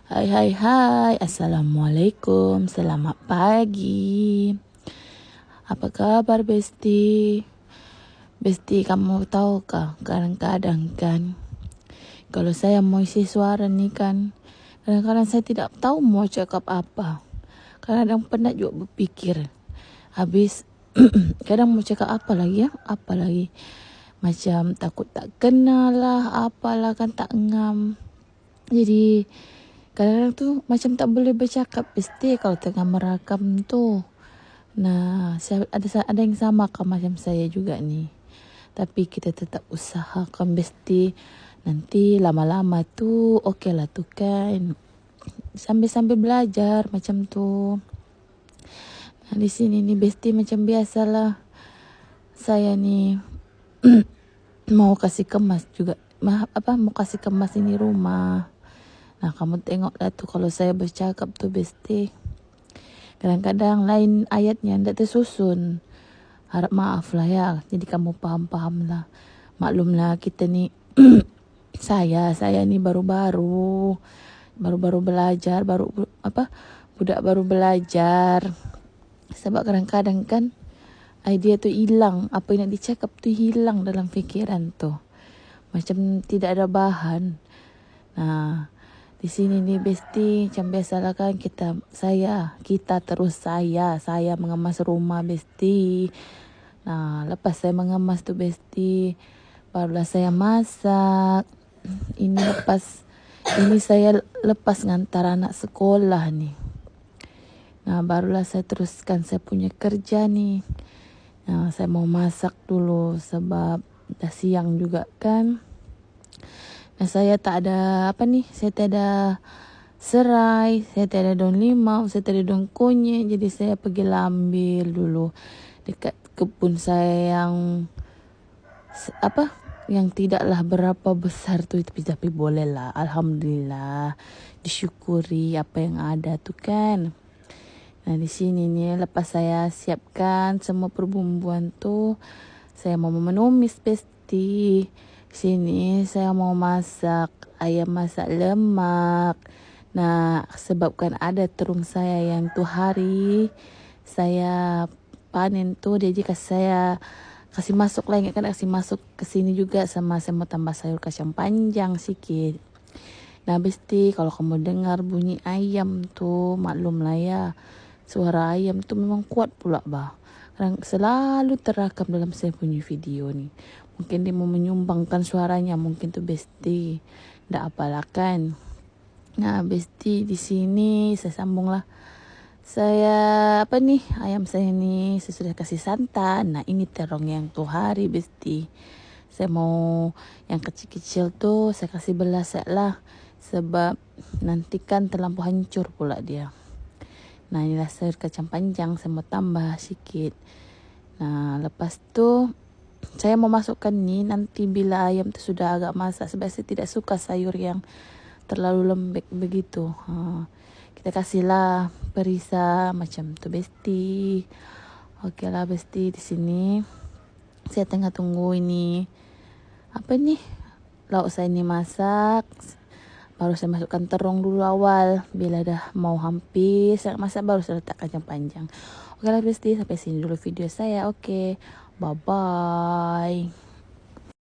Hai hai hai, Assalamualaikum, selamat pagi. Apa kabar Besti? Besti, kamu tahu kah, kadang-kadang kan kalau saya mau isi suara nih kan, kadang-kadang saya tidak tahu mau cakap apa. Kadang penat juga berpikir. Habis kadang mau cakap apa lagi ya? Apa lagi? Macam takut tak kenal lah, apalah kan tak ngam. Jadi kadang-kadang tuh macam tak boleh bercakap Besti kalau tengah merakam tuh. Nah, ada yang sama kan macam saya juga nih. Tapi kita tetap usahakan Besti. Nanti lama-lama tuh okey lah tuh kan. Sambil-sambil belajar macam tuh. Nah, di sini nih Besti macam biasalah. Saya nih mau kasih kemas juga. Mau kasih kemas ini rumah. Nah, kamu tengok dah tuh kalau saya bercakap tuh Besti. Kadang-kadang lain ayatnya tidak tersusun. Harap maaf lah ya. Jadi kamu paham-paham lah. Maklumlah kita ni saya ni baru-baru belajar, budak baru belajar. Sebab kadang-kadang kan idea tu hilang, apa yang nak dicakap tu hilang dalam fikiran tu. Macam tidak ada bahan. Nah, di sini nih Besti, macam biasalah kan kita terus saya mengemas rumah Besti. Nah, lepas saya mengemas tu Besti, barulah saya masak. Ini saya lepas ngantar anak sekolah nih. Nah, barulah saya teruskan saya punya kerja nih. Nah, saya mau masak dulu sebab dah siang juga kan. Nah, saya tak ada saya tak ada serai, saya tak ada daun limau, saya tak ada daun kunyit. Jadi saya pergi ambil dulu dekat kebun saya yang tidaklah berapa besar tu, tapi boleh lah, alhamdulillah, disyukuri apa yang ada tu kan. Nah, di sini nih lepas saya siapkan semua perbumbuan tu, saya mau menumis Besti. Sini saya mau masak ayam masak lemak. Nah, sebabkan ada terung saya yang tu hari saya panen tu, dia jika saya kasih masuk lah, ingat kan kasih masuk ke sini juga, sama saya mau tambah sayur kacang panjang sikit. Nah Besti, kalau kamu dengar bunyi ayam tu, maklum lah ya, suara ayam tu memang kuat pula bah. Selalu terakam dalam saya punya video ni. Mungkin dia mau menyumbangkan suaranya, mungkin tu Besti. Ndak apalah kan. Nah Besti, di sini saya sambung lah. Saya ayam saya ni saya sudah kasih santan. Nah, ini terong yang tu hari Besti. Saya mau yang kecil-kecil tu saya kasih belas lah, sebab nanti kan terlampau hancur pula dia. Nah, inilah sayur kacang panjang saya mau tambah sikit. Nah, lepas tu saya mau masukkan ni nanti bila ayam tu sudah agak masak, sebab saya tidak suka sayur yang terlalu lembek begitu. Kita kasihlah perisa macam tu Besti. Okeylah Besti, di sini saya tengah tunggu ini lauk saya ni masak. Baru saya masukkan terong dulu awal. Bila dah mau hampir saya masak, baru saya letak kacang panjang. Okeylah Besti, sampai sini dulu video saya. Okey, bye bye.